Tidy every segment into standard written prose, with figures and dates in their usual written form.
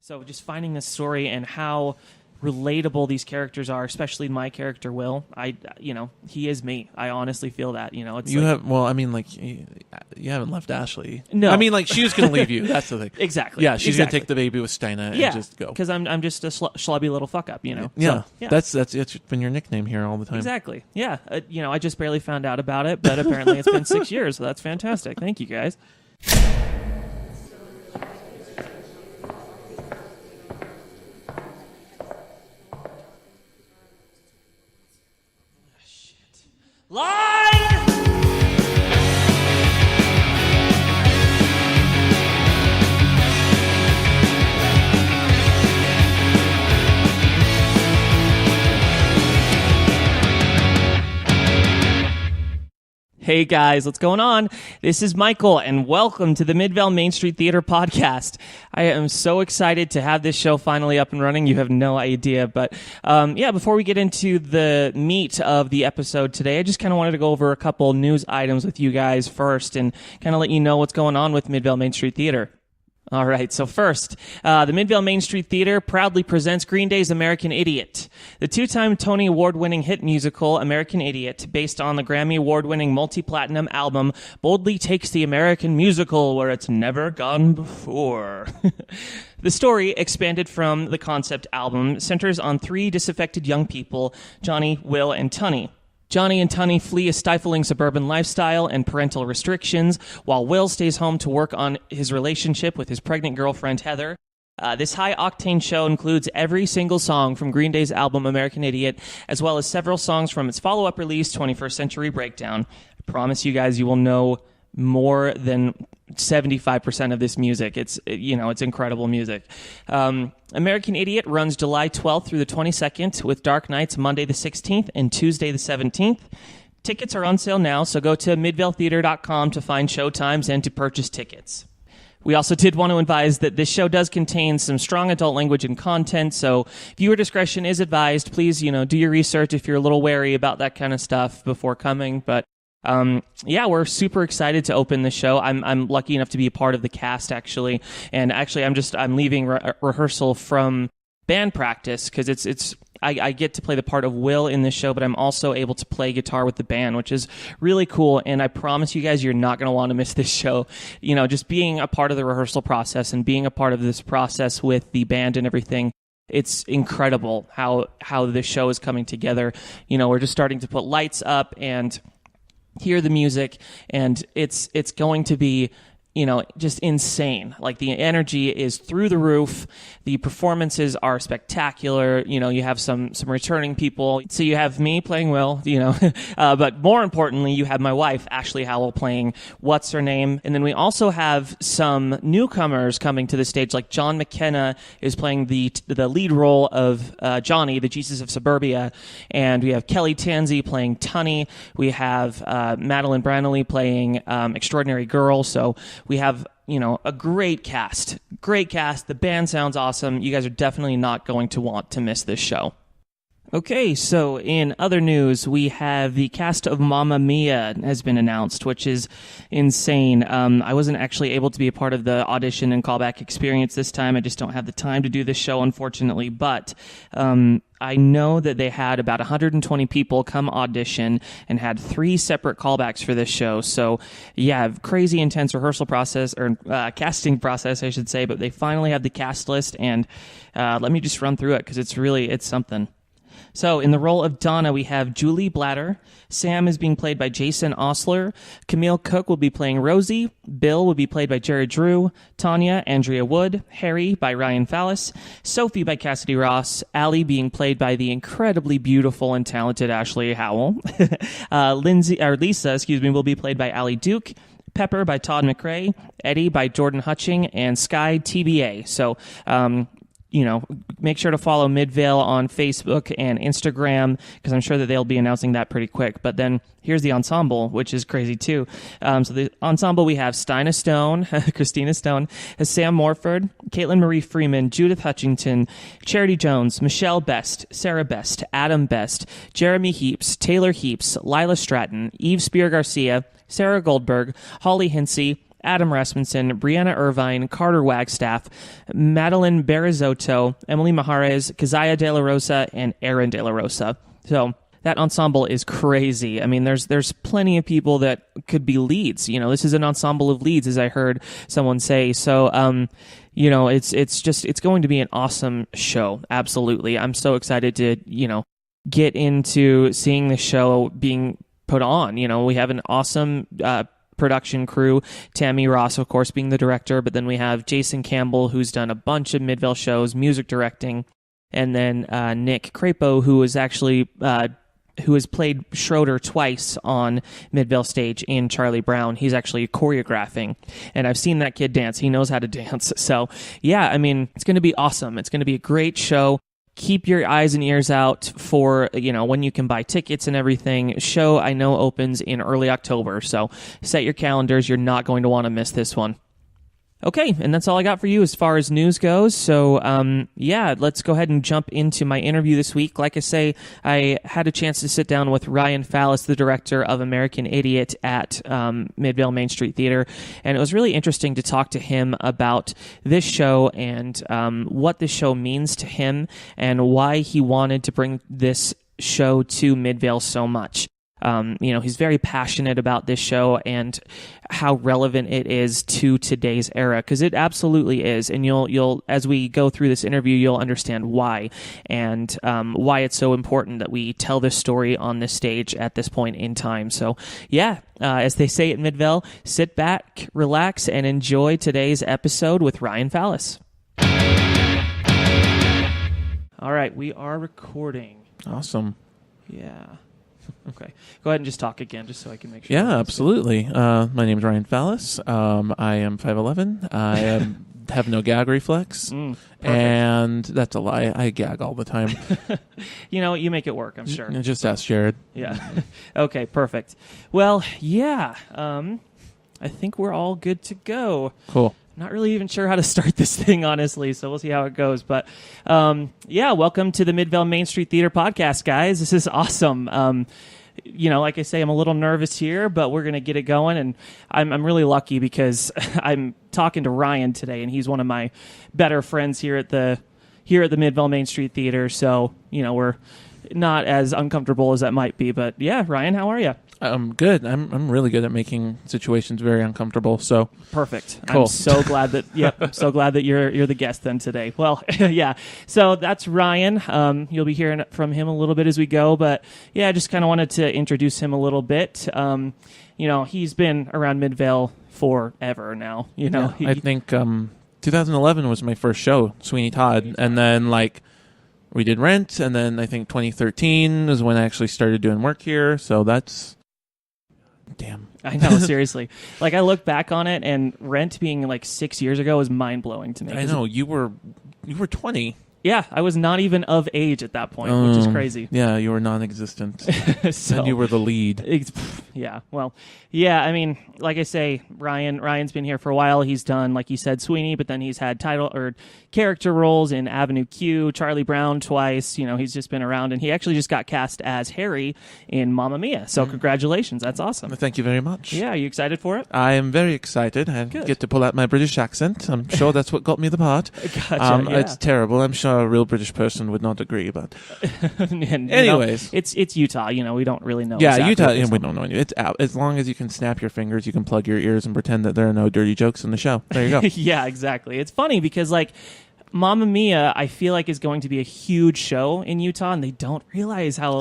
So just finding this story and how relatable these characters are, especially my character Will. He is me. I honestly feel that. You haven't left Ashley. No, I mean, like, she was going to leave you. That's the thing. Exactly. Yeah, she's going to take the baby with Steina and just go. Because I'm just a schlubby little fuck up. Yeah. That's been your nickname here all the time. Exactly. Yeah. I just barely found out about it, but apparently it's been 6 years, so that's fantastic. Thank you, guys. Line! Hey guys, what's going on? This is Michael, and welcome to the Midvale Main Street Theatre podcast. I am so excited to have this show finally up and running. You have no idea, but before we get into the meat of the episode today, I just kind of wanted to go over a couple news items with you guys first and kind of let you know what's going on with Midvale Main Street Theatre. All right, so first, the Midvale Main Street Theatre proudly presents Green Day's American Idiot. The two-time Tony Award-winning hit musical American Idiot, based on the Grammy Award-winning multi-platinum album, boldly takes the American musical where it's never gone before. The story, expanded from the concept album, centers on three disaffected young people, Johnny, Will, and Tunny. Johnny and Tunny flee a stifling suburban lifestyle and parental restrictions, while Will stays home to work on his relationship with his pregnant girlfriend, Heather. This high-octane show includes every single song from Green Day's album American Idiot, as well as several songs from its follow-up release, 21st Century Breakdown. I promise you guys you will know more than 75% of this music. It's incredible music. American Idiot runs July 12th through the 22nd, with Dark Nights Monday the 16th and Tuesday the 17th. Tickets are on sale now, so go to midvaletheater.com to find show times and to purchase tickets. We also did want to advise that this show does contain some strong adult language and content, so viewer discretion is advised. Please, do your research if you're a little wary about that kind of stuff before coming, but we're super excited to open the show. I'm lucky enough to be a part of the cast, actually. And actually, I'm leaving rehearsal from band practice because I get to play the part of Will in this show, but I'm also able to play guitar with the band, which is really cool. And I promise you guys, you're not going to want to miss this show. Just being a part of the rehearsal process and being a part of this process with the band and everything. It's incredible how this show is coming together. We're just starting to put lights up and hear the music, and it's going to be just insane. Like, the energy is through the roof. The performances are spectacular. You have some returning people. So you have me playing Will, but more importantly, you have my wife, Ashley Howell, playing What's Her Name. And then we also have some newcomers coming to the stage, like John McKenna is playing the lead role of Johnny, the Jesus of Suburbia. And we have Kelly Tanzi playing Tunny. We have Madeline Branley playing Extraordinary Girl. So we have, a great cast. Great cast. The band sounds awesome. You guys are definitely not going to want to miss this show. Okay, so in other news, we have the cast of Mamma Mia has been announced, which is insane. I wasn't actually able to be a part of the audition and callback experience this time. I just don't have the time to do this show, unfortunately. But I know that they had about 120 people come audition and had 3 separate callbacks for this show. So, yeah, crazy intense rehearsal process, or casting process, I should say. But they finally have the cast list, and let me just run through it because it's something. So, in the role of Donna, we have Julie Blatter. Sam is being played by Jason Osler. Camille Cook will be playing Rosie. Bill will be played by Jared Drew. Tanya, Andrea Wood. Harry by Ryan Fallis. Sophie by Cassidy Ross. Allie being played by the incredibly beautiful and talented Ashley Howell. Lisa, will be played by Allie Duke. Pepper by Todd McRae. Eddie by Jordan Hutching. And Sky TBA. So, make sure to follow Midvale on Facebook and Instagram, because I'm sure that they'll be announcing that pretty quick. But then here's the ensemble, which is crazy too. So the ensemble, we have Steina Stone, Christina Stone, Sam Morford, Caitlin Marie Freeman, Judith Hutchington, Charity Jones, Michelle Best, Sarah Best, Adam Best, Jeremy Heaps, Taylor Heaps, Lila Stratton, Eve Spear Garcia, Sarah Goldberg, Holly Hinsey, Adam Rasmussen, Brianna Irvine, Carter Wagstaff, Madeline Berizotto, Emily Mahares, Kazaya De La Rosa, and Aaron De La Rosa. So that ensemble is crazy. I mean, there's plenty of people that could be leads. This is an ensemble of leads, as I heard someone say. So, it's going to be an awesome show. Absolutely. I'm so excited to, get into seeing the show being put on. We have an awesome production crew. Tammy Ross, of course, being the director, but then we have Jason Campbell, who's done a bunch of Midvale shows, music directing, and then Nick Crapo, who is actually who has played Schroeder twice on Midvale stage in Charlie Brown. He's actually choreographing, and I've seen that kid dance. He knows how to dance. So, yeah, I mean, it's going to be awesome. It's going to be a great show. Keep your eyes and ears out for, when you can buy tickets and everything. Show, I know, opens in early October, so set your calendars. You're not going to want to miss this one. Okay, and that's all I got for you as far as news goes. So, let's go ahead and jump into my interview this week. Like I say, I had a chance to sit down with Ryan Fallis, the director of American Idiot at Midvale Main Street Theatre, and it was really interesting to talk to him about this show and what this show means to him and why he wanted to bring this show to Midvale so much. He's very passionate about this show and how relevant it is to today's era, because it absolutely is. And you'll as we go through this interview, you'll understand why and why it's so important that we tell this story on this stage at this point in time. So, as they say at Midvale, sit back, relax, and enjoy today's episode with Ryan Fallis. All right, we are recording. Awesome. Yeah. Okay. Go ahead and just talk again, just so I can make sure. Yeah, absolutely. My name is Ryan Fallis. I am 5'11". I have no gag reflex. And that's a lie. I gag all the time. You make it work, I'm sure. Just ask Jared. Yeah. Okay, perfect. Well, yeah. I think we're all good to go. Cool. Not really even sure how to start this thing, honestly, so we'll see how it goes. But, welcome to the Midvale Main Street Theatre podcast, guys. This is awesome. Like I say, I'm a little nervous here, but we're going to get it going. And I'm really lucky because I'm talking to Ryan today, and he's one of my better friends here at the Midvale Main Street Theatre. So, we're not as uncomfortable as that might be. But, yeah, Ryan, how are you? I'm good. I'm really good at making situations very uncomfortable. So perfect. Cool. I'm so glad that I'm so glad that you're the guest then today. Well, yeah. So that's Ryan. You'll be hearing from him a little bit as we go, but yeah, I just kind of wanted to introduce him a little bit. He's been around Midvale forever now. I think 2011 was my first show, Sweeney Todd, and then we did Rent, and then I think 2013 is when I actually started doing work here. So that's. Damn. I know, seriously. I look back on it, and Rent being 6 years ago is mind-blowing to me. I know. You were 20. Yeah, I was not even of age at that point, which is crazy. Yeah, you were non-existent. So, and you were the lead. Yeah, well, yeah, I mean, like I say, Ryan's been here for a while. He's done, like you said, Sweeney, but then he's had title or character roles in Avenue Q, Charlie Brown twice. He's just been around, and he actually just got cast as Harry in Mamma Mia. So congratulations, that's awesome. Thank you very much. Yeah, are you excited for it? I am very excied. I get to pull out my British accent. I'm sure that's what got me the part. Gotcha, yeah. It's terrible. I'm sure a real British person would not agree, but anyways, it's Utah. We don't really know. Yeah, exactly Utah. We don't know. It's out. As long as you can snap your fingers, you can plug your ears and pretend that there are no dirty jokes in the show. There you go. Yeah, exactly. It's funny because Mamma Mia, I feel is going to be a huge show in Utah, and they don't realize how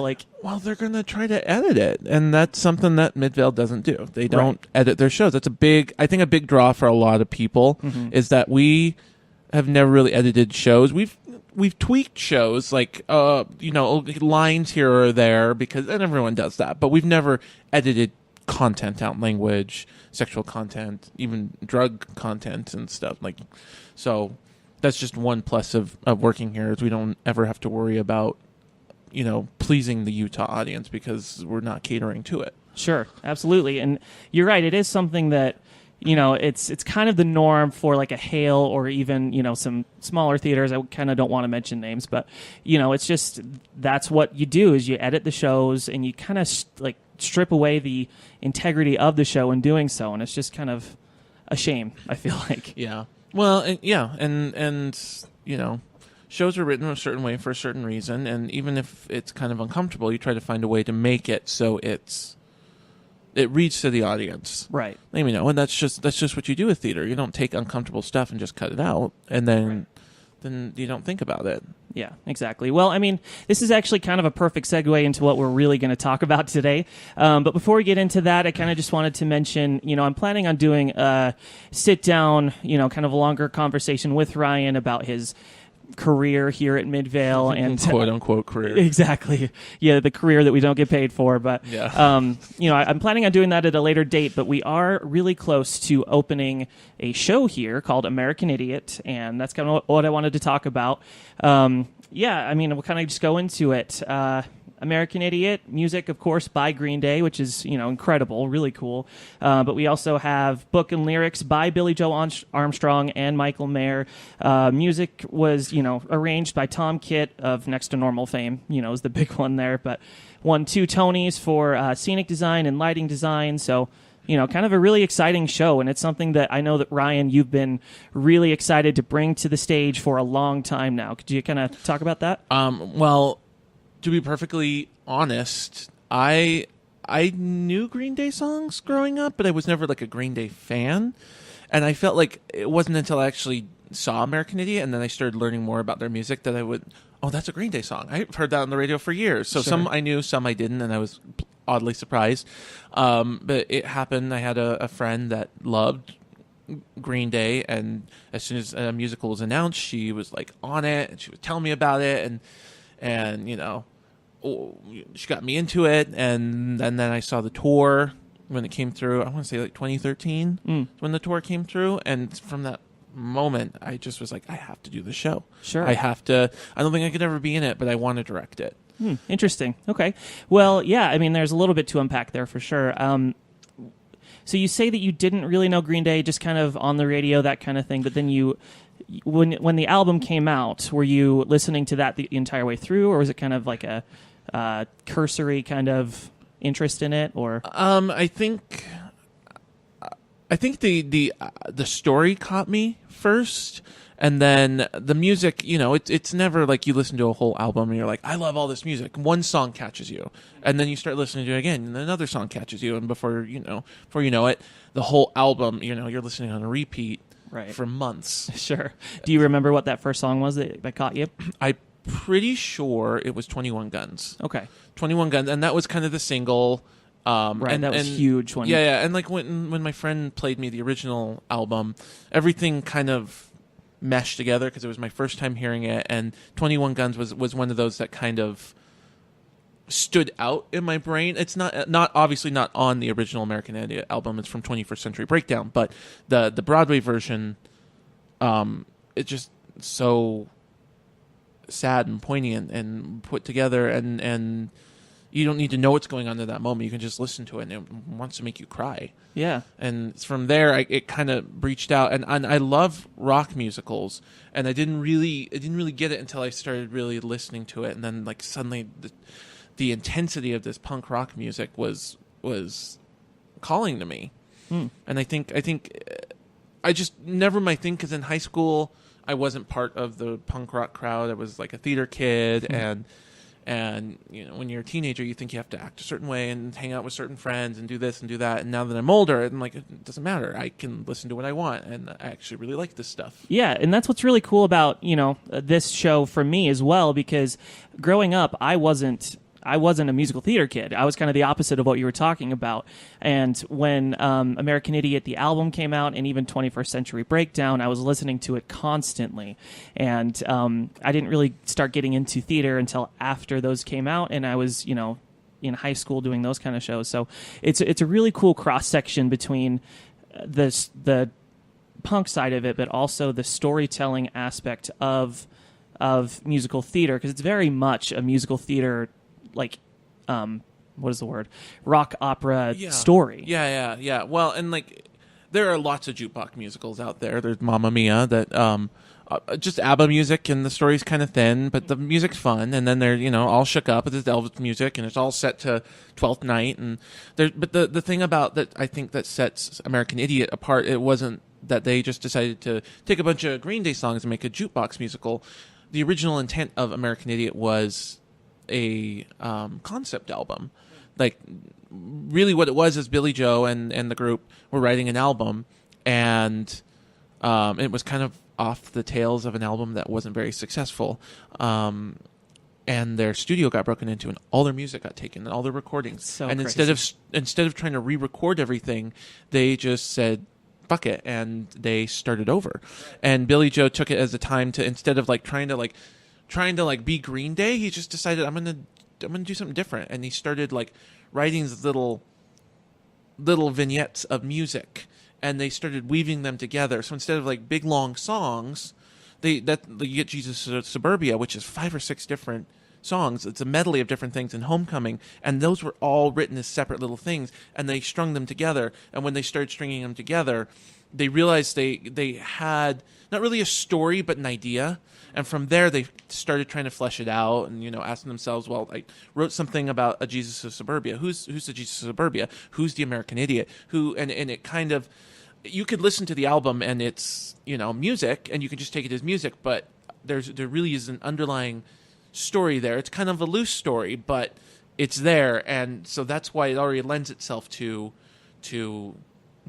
Well, they're going to try to edit it, and that's something that Midvale doesn't do. They don't edit their shows. That's a big draw for a lot of people is that we have never really edited shows. We've tweaked shows lines here or there and everyone does that, but we've never edited content out, language, sexual content, even drug content and stuff so. That's just one plus of working here is we don't ever have to worry about, pleasing the Utah audience because we're not catering to it. Sure, absolutely. And you're right. It is something that, it's kind of the norm for a Hale or even, some smaller theaters. I kind of don't want to mention names, but, it's just that's what you do is you edit the shows and you kind of strip away the integrity of the show in doing so. And it's just kind of a shame, I feel like. Yeah. Well, and shows are written a certain way for a certain reason, and even if it's kind of uncomfortable, you try to find a way to make it so it reads to the audience. Right. And that's just what you do with theater. You don't take uncomfortable stuff and just cut it out, and then you don't think about it. Yeah, exactly. Well, I mean, this is actually kind of a perfect segue into what we're really going to talk about today. But before we get into that, I kind of just wanted to mention, I'm planning on doing a sit-down, kind of a longer conversation with Ryan about his career here at Midvale and quote unquote career. Exactly. Yeah, the career that we don't get paid for. But yeah. I'm planning on doing that at a later date, but we are really close to opening a show here called American Idiot, and that's kind of what I wanted to talk about. We'll kind of just go into it. American Idiot, music, of course, by Green Day, which is, incredible, really cool. But we also have book and lyrics by Billy Joe Armstrong and Michael Mayer. Music was, arranged by Tom Kitt of Next to Normal fame, is the big one there, but won 2 Tonys for scenic design and lighting design. So, kind of a really exciting show, and it's something that I know that, Ryan, you've been really excited to bring to the stage for a long time now. Could you kind of talk about that? Well, to be perfectly honest, I knew Green Day songs growing up, but I was never like a Green Day fan. And I felt like it wasn't until I actually saw American Idiot and then I started learning more about their music that I would, that's a Green Day song. I've heard that on the radio for years. So Some I knew, some I didn't, and I was oddly surprised. But it happened. I had a friend that loved Green Day, and as soon as a musical was announced, she was like on it, and she would tell me about it, and she got me into it, and then I saw the tour when it came through. I want to say like 2013 when the tour came through, and from that moment, I just was like, I have to do the show. Sure. I have to. I don't think I could ever be in it, but I want to direct it. Interesting. Okay. Well, yeah, I mean, there's a little bit to unpack there for sure. So you say that you didn't really know Green Day, just kind of on the radio, that kind of thing, but then when the album came out, were you listening to that the entire way through, or was it kind of like a cursory kind of interest in it, or? I think the story caught me first, and then the music. It's never like you listen to a whole album and you're like, I love all this music. One song catches you, and then you start listening to it again, and another song catches you, and before you know it, the whole album, you're listening on a repeat. Right. For months. Sure. Do you remember what that first song was that caught you? I'm pretty sure it was 21 Guns. Okay. 21 Guns, and that was kind of the single. Right, and that was huge. Yeah, and like when my friend played me the original album, everything kind of meshed together because it was my first time hearing it, and 21 Guns was one of those that kind of stood out in my brain. It's not obviously not on the original American Idiot album. It's from 21st Century Breakdown, but the Broadway version, it's just so sad and poignant and put together, and you don't need to know what's going on at that moment. You can just listen to it, and it wants to make you cry. Yeah. And from there, it kind of breached out, and I love rock musicals, and I didn't really get it until I started really listening to it, and then like suddenly the intensity of this punk rock music was calling to me. And I think I just never my thing, because in high school I wasn't part of the punk rock crowd. I was like a theater kid, and when you're a teenager, you think you have to act a certain way and hang out with certain friends and do this and do that. And now that I'm older, I'm like, it doesn't matter. I can listen to what I want, and I actually really like this stuff. Yeah, and that's what's really cool about this show for me as well, because growing up, I wasn't a musical theater kid. I was kind of the opposite of what you were talking about. And when American Idiot, the album, came out, and even 21st Century Breakdown, I was listening to it constantly. And I didn't really start getting into theater until after those came out, and I was, in high school doing those kind of shows. So it's a really cool cross-section between the punk side of it, but also the storytelling aspect of musical theater, because it's very much a musical theater, like, what is the word? Rock opera story. Yeah. Well, and like there are lots of jukebox musicals out there. There's Mamma Mia that just ABBA music, and the story's kind of thin, but the music's fun. And then they're all shook up with this Elvis music, and it's all set to Twelfth Night. And but the thing about that I think that sets American Idiot apart, it wasn't that they just decided to take a bunch of Green Day songs and make a jukebox musical. The original intent of American Idiot was a concept album. Like, really what it was is Billy Joe and the group were writing an album, and it was kind of off the tails of an album that wasn't very successful. And their studio got broken into, and all their music got taken, and all their recordings. So and crazy. instead of trying to re-record everything, they just said, fuck it, and they started over. And Billy Joe took it as a time to, instead of trying to be Green Day, he just decided, I'm gonna do something different. And he started writing these little vignettes of music, and they started weaving them together. So instead of big long songs, you get Jesus Suburbia, which is 5 or 6 different songs. It's a medley of different things in Homecoming, and those were all written as separate little things, and they strung them together. And when they started stringing them together, they realized they had not really a story but an idea. And from there they started trying to flesh it out, and asking themselves, well, I wrote something about a Jesus of Suburbia. Who's the Jesus of Suburbia? Who's the American Idiot? And it kind of, you could listen to the album and it's music, and you can just take it as music, but there really is an underlying story there. It's kind of a loose story, but it's there, and so that's why it already lends itself to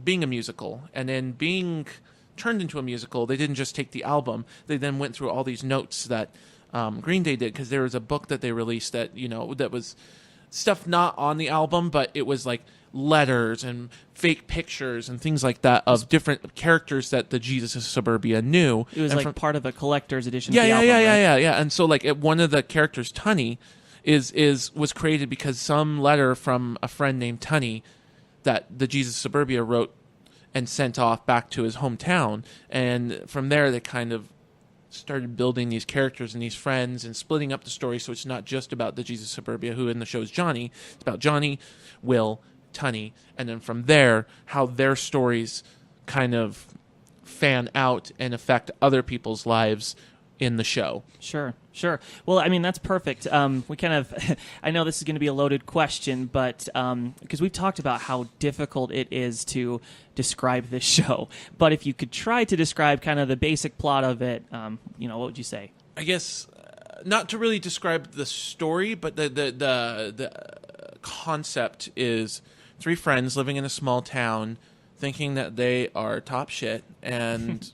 being a musical. And then being turned into a musical, they didn't just take the album, they then went through all these notes that Green Day did, because there was a book that they released that that was stuff not on the album, but it was letters and fake pictures and things like that of different characters that the Jesus of Suburbia knew. It was part of a collector's edition. Yeah, of the yeah, album, yeah, right? yeah. And so one of the characters, Tunny, was created because some letter from a friend named Tunny that the Jesus of Suburbia wrote and sent off back to his hometown. And from there, they kind of started building these characters and these friends and splitting up the story, so it's not just about the Jesus of Suburbia, who in the show is Johnny. It's about Johnny, Will, Tunny, and then from there, how their stories kind of fan out and affect other people's lives in the show. Sure. Well, I mean, that's perfect. We kind of, I know this is going to be a loaded question, but because we've talked about how difficult it is to describe this show, but if you could try to describe kind of the basic plot of it, what would you say? I guess not to really describe the story, but the concept is 3 friends living in a small town thinking that they are top shit, and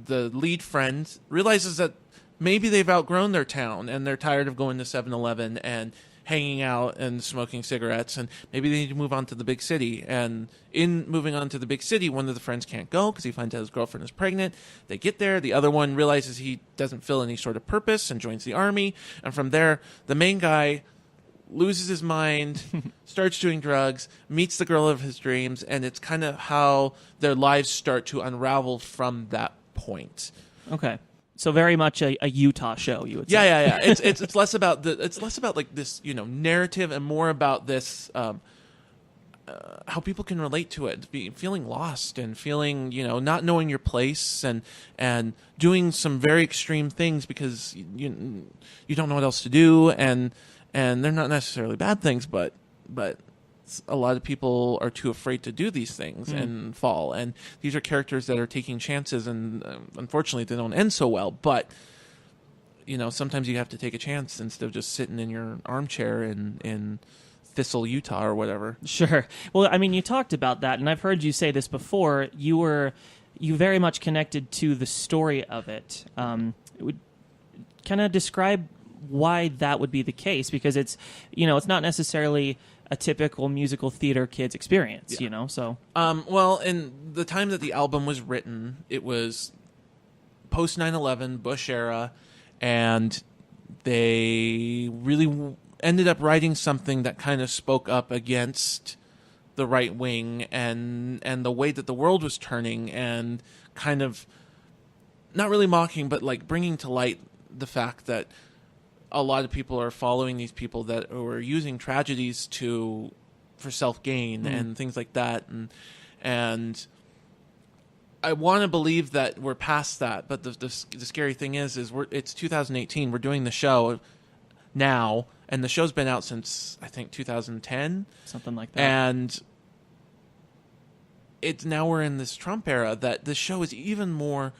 the lead friend realizes that maybe they've outgrown their town and they're tired of going to 7-Eleven and hanging out and smoking cigarettes, and maybe they need to move on to the big city. And in moving on to the big city, one of the friends can't go because he finds out his girlfriend is pregnant. They get there. The other one realizes he doesn't feel any sort of purpose and joins the army. And from there, the main guy loses his mind, starts doing drugs, meets the girl of his dreams, and it's kind of how their lives start to unravel from that point. Okay. So very much a Utah show, you would say. Yeah. It's less about this narrative, and more about this how people can relate to it, feeling lost and feeling not knowing your place, and doing some very extreme things because you don't know what else to do, and they're not necessarily bad things, but a lot of people are too afraid to do these things and fall. And these are characters that are taking chances, and unfortunately they don't end so well. But sometimes you have to take a chance instead of just sitting in your armchair in Thistle, Utah, or whatever. Sure. Well, I mean, you talked about that, and I've heard you say this before. You very much connected to the story of it. It would kind of describe why that would be the case, because it's it's not necessarily a typical musical theater kid's experience, so. Well, in the time that the album was written, it was post 9/11, Bush era, and they really ended up writing something that kind of spoke up against the right wing and the way that the world was turning, and kind of not really mocking, but bringing to light the fact that a lot of people are following these people that are using tragedies for self-gain and things like that. And I want to believe that we're past that, but the scary thing is it's 2018. We're doing the show now, and the show's been out since I think 2010, something like that. And it's now we're in this Trump era that the show is even more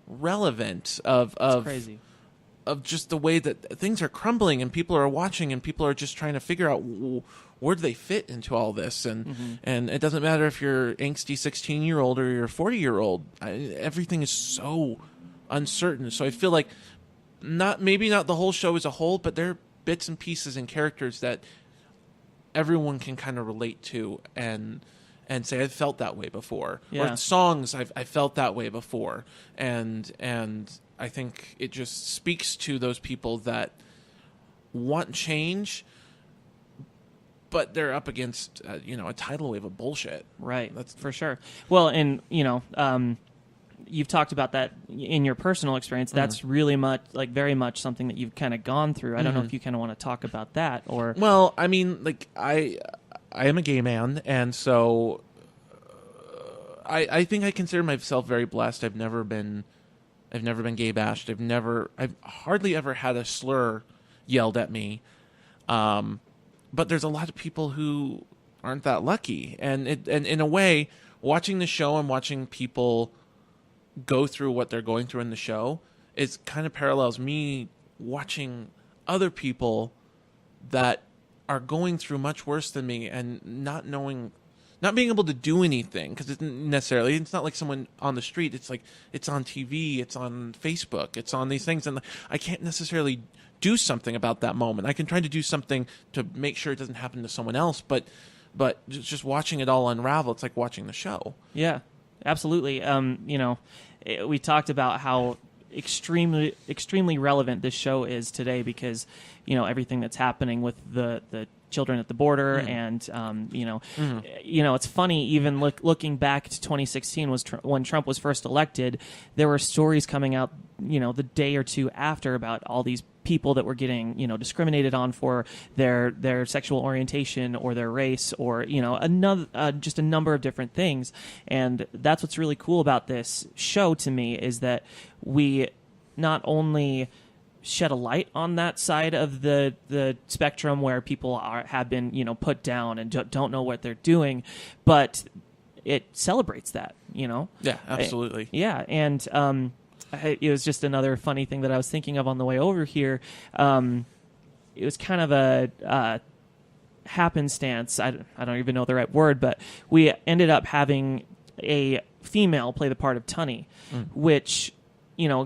relevant of crazy. Of just the way that things are crumbling and people are watching and people are just trying to figure out where do they fit into all this, and it doesn't matter if you're angsty 16-year-old or you're a 40-year-old. Everything is so uncertain. So I feel like maybe not the whole show as a whole, but there are bits and pieces and characters that everyone can kind of relate to and say I've felt that way before, or songs I felt that way before, and I think it just speaks to those people that want change, but they're up against a tidal wave of bullshit. Right, that's for sure. Well, and you've talked about that in your personal experience. That's really very much something that you've kind of gone through. I don't know if you kind of want to talk about that, or well, I mean, like I am a gay man, and so I think I consider myself very blessed. I've never been gay bashed. I've hardly ever had a slur yelled at me. But there's a lot of people who aren't that lucky. And in a way, watching the show and watching people go through what they're going through in the show, it kind of parallels me watching other people that are going through much worse than me and not being able to do anything, because it's not like someone on the street. It's like it's on TV, it's on Facebook, it's on these things, and I can't necessarily do something about that moment. I can try to do something to make sure it doesn't happen to someone else, but just watching it all unravel, it's like watching the show. Yeah, absolutely. We talked about how extremely relevant this show is today, because everything that's happening with the children at the border, and it's funny, even looking back to 2016 was when Trump was first elected. There were stories coming out the day or two after about all these people that were getting discriminated on for their sexual orientation or their race, or just a number of different things. And that's what's really cool about this show to me, is that we not only shed a light on that side of the spectrum where people have been put down and don't know what they're doing, but it celebrates that. Yeah, absolutely. And it was just another funny thing that I was thinking of on the way over here. It was kind of a happenstance. I don't even know the right word, but we ended up having a female play the part of Tunny, which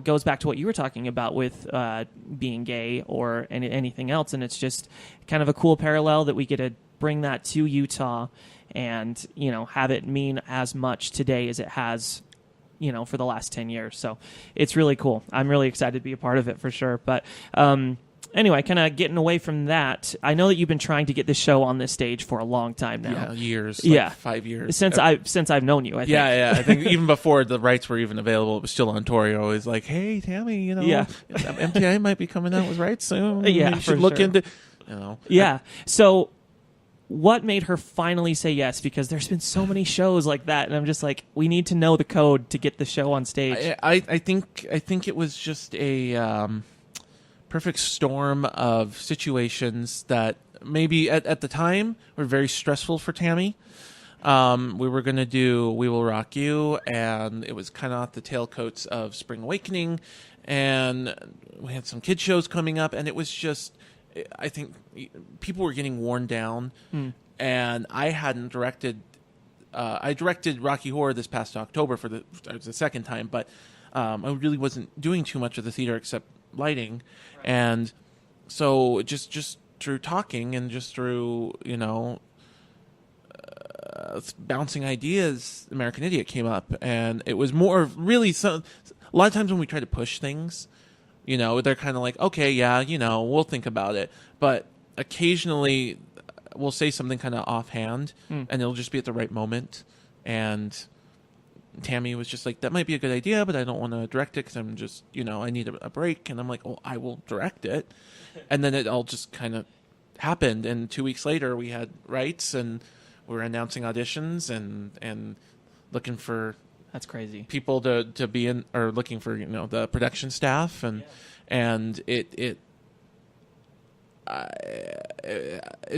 goes back to what you were talking about with being gay or anything else. And it's just kind of a cool parallel that we get to bring that to Utah and, have it mean as much today as it has, for the last 10 years. So it's really cool. I'm really excited to be a part of it for sure. But anyway, kind of getting away from that, I know that you've been trying to get this show on this stage for a long time now. Yeah, years. 5 years. Since I've known you, I think. Yeah. I think even before the rights were even available, it was still on tour. You're always like, hey, Tammy, MTI might be coming out with rights soon. Yeah, you should look into, Yeah. So what made her finally say yes? Because there's been so many shows like that, and I'm just like, we need to know the code to get the show on stage. I think it was just a perfect storm of situations that maybe at the time were very stressful for Tammy. We were going to do We Will Rock You, and it was kind of off the tailcoats of Spring Awakening, and we had some kid shows coming up, and it was just, I think people were getting worn down, and I hadn't directed. I directed Rocky Horror this past October for the second time, but I really wasn't doing too much of the theater except lighting, and so just through talking and just through bouncing ideas, American Idiot came up, and it was more really a lot of times when we try to push things, they're kind of like, okay, yeah, we'll think about it. But occasionally we'll say something kind of offhand, and it'll just be at the right moment. And Tammy was just like, that might be a good idea, but I don't want to direct it because I'm just, I need a break. And I'm like, oh, I will direct it. And then it all just kind of happened. And 2 weeks later we had rights, and we were announcing auditions and looking for That's crazy. people to be in, or looking for, the production staff, and it's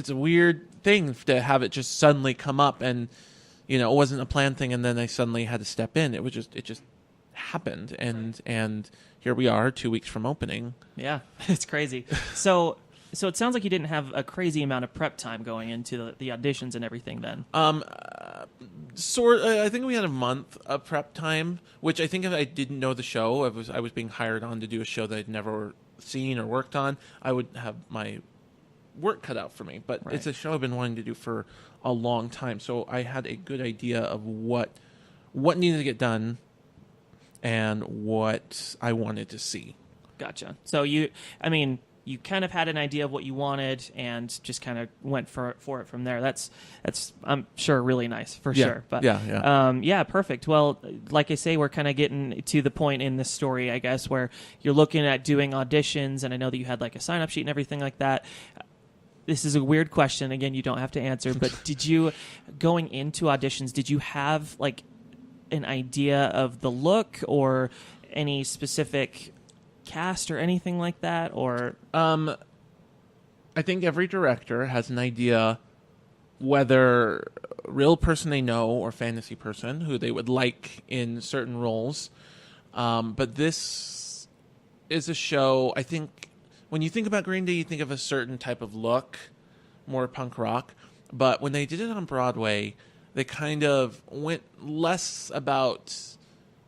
a weird thing to have it just suddenly come up, and it wasn't a planned thing, and then I suddenly had to step in. It just happened, and here we are 2 weeks from opening. Yeah, it's crazy. So it sounds like you didn't have a crazy amount of prep time going into the auditions and everything then. I think we had a month of prep time, which I think if I didn't know the show, I was being hired on to do a show that I'd never seen or worked on, I would have my work cut out for me. But Right. It's a show I've been wanting to do for a long time, so I had a good idea of what needed to get done and what I wanted to see. Gotcha. So you kind of had an idea of what you wanted and just kind of went for it from there. That's I'm sure really nice for sure. But yeah, perfect. Well, like I say, we're kind of getting to the point in this story, I guess, where you're looking at doing auditions, and I know that you had like a sign-up sheet and everything like that. This is a weird question. Again, you don't have to answer, but going into auditions, did you have like an idea of the look or any specific cast or anything like that? Or I think every director has an idea, whether real person they know or fantasy person who they would like in certain roles. But this is a show, I think, when you think about Green Day, you think of a certain type of look, more punk rock. But when they did it on Broadway, they kind of went less about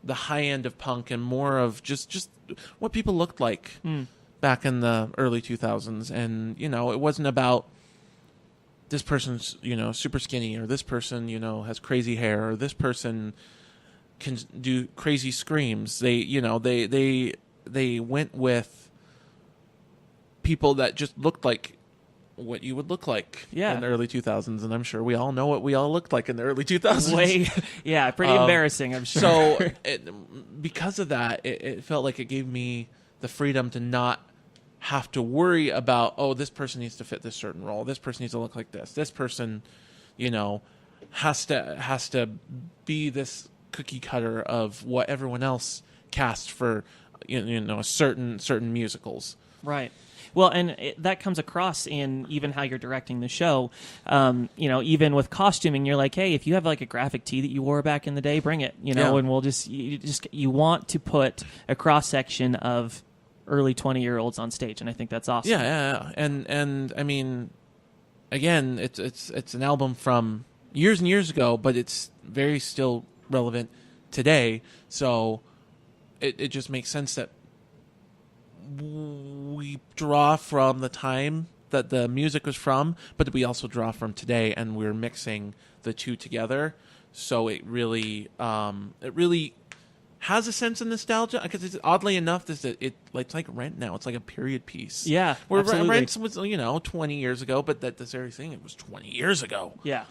the high end of punk and more of just what people looked like back in the early 2000s. And, it wasn't about this person's, super skinny, or this person, has crazy hair, or this person can do crazy screams. They went with people that just looked like what you would look like in the early 2000s, and I'm sure we all know what we all looked like in the early 2000s. Pretty embarrassing, I'm sure. So because of that, it felt like it gave me the freedom to not have to worry about, this person needs to fit this certain role, this person needs to look like this person, has to be this cookie cutter of what everyone else cast for, certain musicals. Right. Well, and that comes across in even how you're directing the show. Even with costuming, you're like, hey, if you have like a graphic tee that you wore back in the day, bring it, and we'll you want to put a cross section of early 20-year-olds on stage, and I think that's awesome. Yeah. And I mean, again, it's an album from years and years ago, but it's very still relevant today. So it just makes sense that we draw from the time that the music was from, but we also draw from today, and we're mixing the two together. So it really has a sense of nostalgia, because it's oddly enough it's like Rent now. It's like a period piece. Yeah, where absolutely. Rent was 20 years ago, but this very thing, it was 20 years ago. Yeah.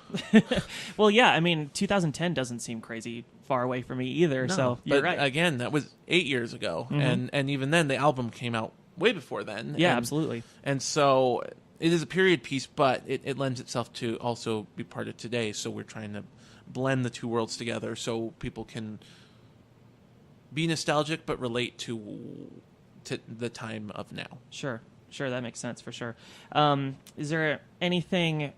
Well, yeah. I mean, 2010 doesn't seem crazy far away from me either. No, so you're right. Again, that was 8 years ago, and even then, the album came out way before then. Yeah, absolutely. And so it is a period piece, but it lends itself to also be part of today. So we're trying to blend the two worlds together so people can be nostalgic but relate to the time of now. Sure, that makes sense for sure. Is there anything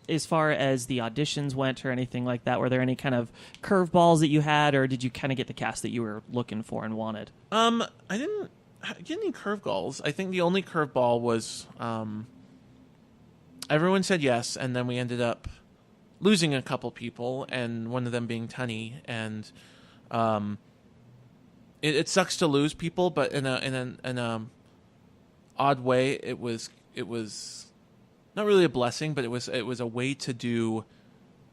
as far as the auditions went or anything like that? Were there any kind of curveballs that you had, or did you kind of get the cast that you were looking for and wanted? I didn't get any curveballs. I think the only curveball was everyone said yes, and then we ended up losing a couple people, and one of them being Tunny, and it sucks to lose people, but in a odd way, it was not really a blessing, but it was a way to do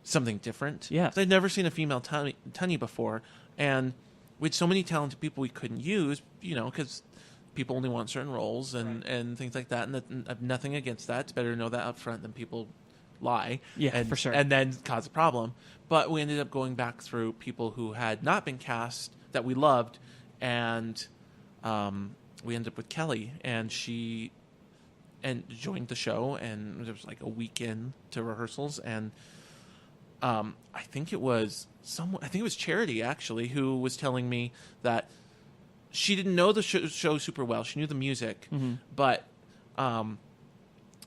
something different. Yeah, I'd never seen a female Tunny before, and we had so many talented people we couldn't use, because people only want certain roles and things like that, and I have nothing against that. It's better to know that up front than people lie. Yeah, for sure. And then cause a problem. But we ended up going back through people who had not been cast that we loved, and we ended up with Kelly, and she joined the show, and there was like a weekend to rehearsals, and I think it was Charity actually who was telling me that she didn't know the show super well. She knew the music, but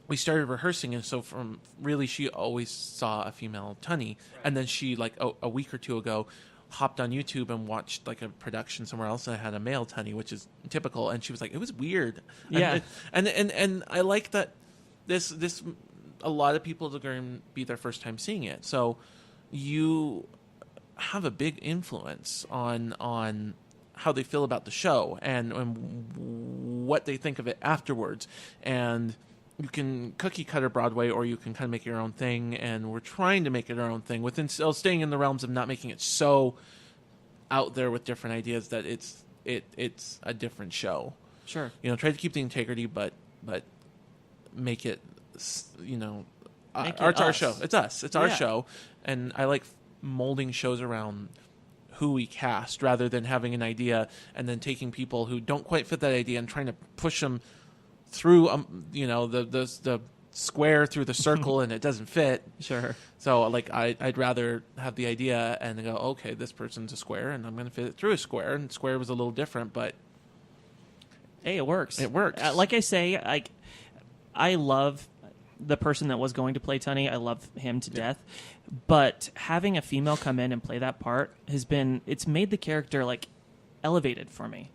we started rehearsing, and so from really she always saw a female Tunny, and then she like a week or two ago hopped on YouTube and watched like a production somewhere else and I had a male Tunny, which is typical, and she was like, it was weird. Yeah. And I like that this a lot of people are going to be their first time seeing it, so you have a big influence on how they feel about the show and what they think of it afterwards. And you can cookie cutter Broadway, or you can kind of make your own thing. And we're trying to make it our own thing within still staying in the realms of not making it so out there with different ideas that it's a different show. Sure. Try to keep the integrity, but make it, Make it our us. show. It's us. It's our Yeah. show. And I like molding shows around who we cast rather than having an idea and then taking people who don't quite fit that idea and trying to push them through the square through the circle and it doesn't fit. Sure. So like I'd rather have the idea and go, okay, this person's a square and I'm going to fit it through a square, and square was a little different, but Hey, it works. It works. Like I say, I love the person that was going to play Tunny. I love him to death. But having a female come in and play that part it's made the character like elevated for me.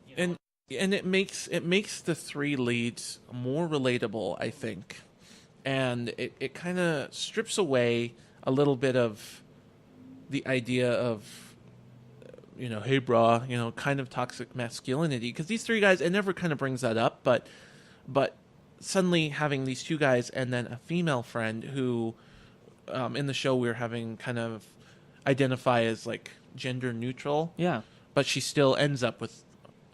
and it makes the three leads more relatable, I think. And it kind of strips away a little bit of the idea of hey brah, kind of toxic masculinity, because these three guys, it never kind of brings that up, but suddenly having these two guys and then a female friend who in the show we're having kind of identify as like gender neutral, but she still ends up with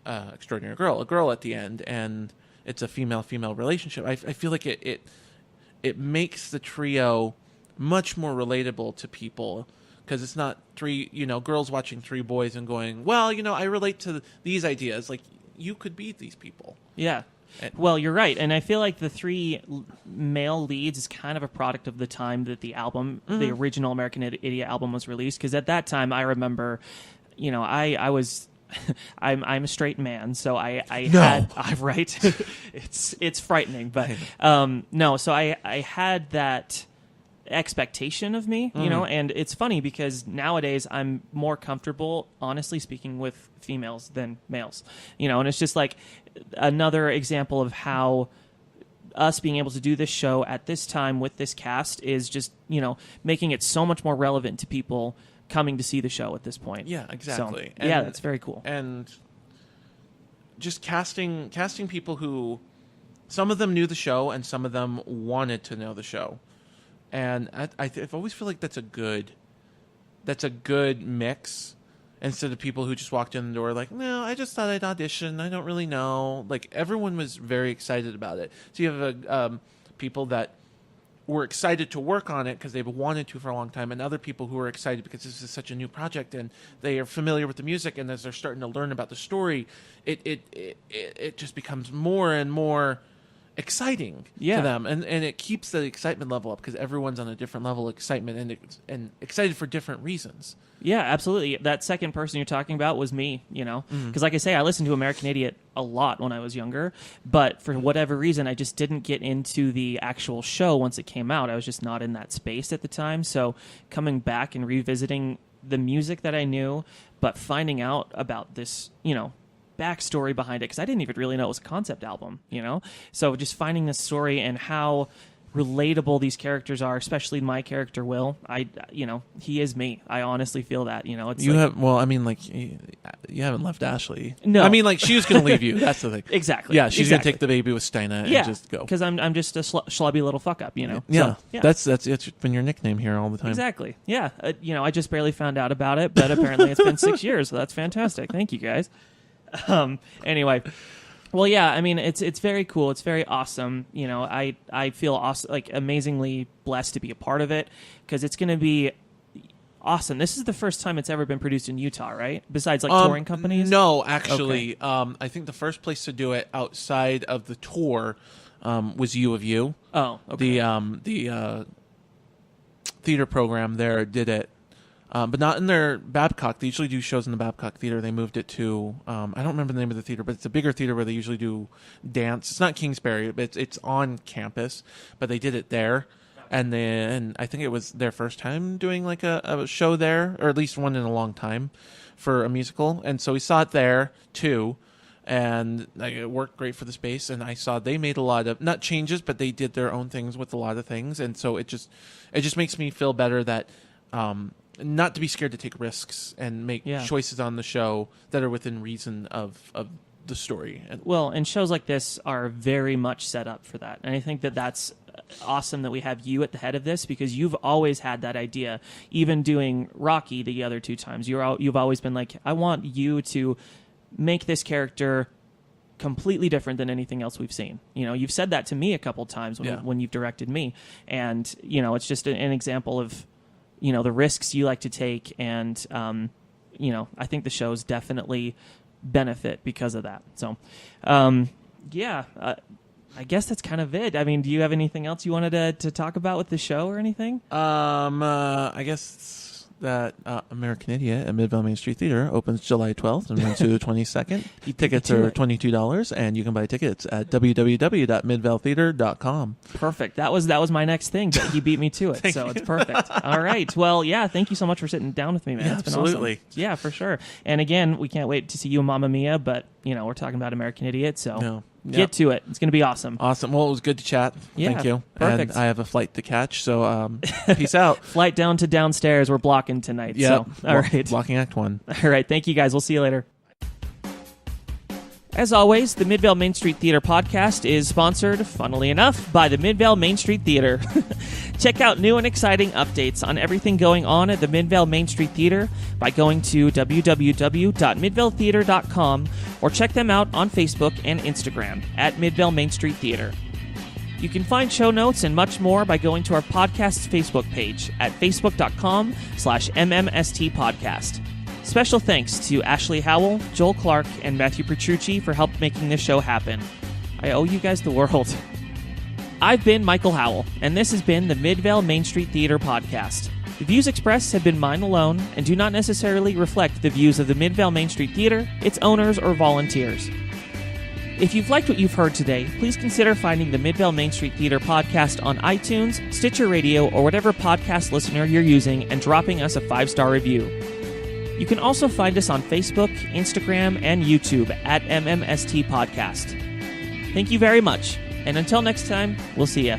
extraordinary a girl at the end, and it's a female relationship. I feel like it makes the trio much more relatable to people, because it's not three girls watching three boys and going, well, I relate to these ideas. Like, you could be these people. Yeah. Well, you're right. And I feel like the three male leads is kind of a product of the time that the album, the original American Idiot album, was released. Because at that time, I remember, I was... I'm a straight man, so I right. It's frightening, but no. So I had that expectation of me, and it's funny because nowadays I'm more comfortable, honestly speaking, with females than males, and it's just like another example of how us being able to do this show at this time with this cast is just making it so much more relevant to people coming to see the show at this point. Yeah, exactly. So, yeah, that's very cool. And just casting people who, some of them knew the show and some of them wanted to know the show. And I've always feel like that's a good mix, instead of people who just walked in the door like, no, I just thought I'd audition, I don't really know. Like, everyone was very excited about it. So you have people that were excited to work on it because they've wanted to for a long time, and other people who are excited because this is such a new project and they are familiar with the music, and as they're starting to learn about the story, it just becomes more and more exciting to them, and it keeps the excitement level up because everyone's on a different level of excitement and excited for different reasons. Yeah, absolutely. That second person you're talking about was me, because like I say, I listened to American Idiot a lot when I was younger, but for whatever reason, I just didn't get into the actual show once it came out. I was just not in that space at the time. So coming back and revisiting the music that I knew, but finding out about this, backstory behind it, because I didn't even really know it was a concept album, So just finding this story and how relatable these characters are, especially my character Will. He is me. I honestly feel that. It's you haven't left Ashley. No, I mean, like, she was going to leave you. That's the thing. Exactly. Yeah, she's going to take the baby with Steina and just go. Because I'm just a schlubby little fuck up. Yeah. So, yeah. That's been your nickname here all the time. Exactly. Yeah. I just barely found out about it, but apparently it's been 6 years, so that's fantastic. Thank you guys. Anyway. Well, yeah, I mean, it's very cool. It's very awesome. I feel awesome, like amazingly blessed to be a part of it, because it's going to be awesome. This is the first time it's ever been produced in Utah, right? Besides, like, touring companies? No, actually. Okay. I think the first place to do it outside of the tour was U of U. Oh, okay. The theater program there did it, but not in their Babcock. They usually do shows in the Babcock Theater. They moved it to, I don't remember the name of the theater, but it's a bigger theater where they usually do dance. It's not Kingsbury, but it's on campus, but they did it there. And then I think it was their first time doing like a show there, or at least one in a long time for a musical. And so we saw it there too. And like, it worked great for the space. And I saw they made a lot of, not changes, but they did their own things with a lot of things. And so it just makes me feel better that, not to be scared to take risks and make choices on the show that are within reason of the story. And shows like this are very much set up for that. And I think that that's awesome that we have you at the head of this, because you've always had that idea. Even doing Rocky the other two times, you've always been like, I want you to make this character completely different than anything else we've seen. You know, you've said that to me a couple times when you've directed me. And, you know, it's just an example of, you know, the risks you like to take. And, you know, I think the shows definitely benefit because of that. So, I guess that's kind of it. I mean, do you have anything else you wanted to talk about with the show or anything? I guess that American Idiot at Midvale Main Street Theater opens July 12th and runs to the 22nd. Tickets are $22, and you can buy tickets at www.midvaletheater.com. Perfect. That was my next thing, but he beat me to it, so it's perfect. All right. Well, yeah, thank you so much for sitting down with me, man. It's been absolutely. Awesome. Yeah, for sure. And again, we can't wait to see you in Mamma Mia, but, you know, we're talking about American Idiot, so... No. Get to it. It's going to be awesome. Awesome. Well, it was good to chat. Yeah, thank you. Perfect. And I have a flight to catch, so peace out. Flight down to downstairs. We're blocking tonight. Yeah. So, all right. Blocking Act 1. All right. Thank you, guys. We'll see you later. As always, the Midvale Main Street Theater podcast is sponsored, funnily enough, by the Midvale Main Street Theater. Check out new and exciting updates on everything going on at the Midvale Main Street Theater by going to www.midvaletheater.com or check them out on Facebook and Instagram at Midvale Main Street Theater. You can find show notes and much more by going to our podcast's Facebook page at facebook.com/MMST podcast. Special thanks to Ashley Howell, Joel Clark, and Matthew Petrucci for help making this show happen. I owe you guys the world. I've been Michael Howell, and this has been the Midvale Main Street Theater podcast. The views expressed have been mine alone and do not necessarily reflect the views of the Midvale Main Street Theater, its owners, or volunteers. If you've liked what you've heard today, please consider finding the Midvale Main Street Theater podcast on iTunes, Stitcher Radio, or whatever podcast listener you're using and dropping us a 5-star review. You can also find us on Facebook, Instagram, and YouTube at MMST Podcast. Thank you very much, and until next time, we'll see ya.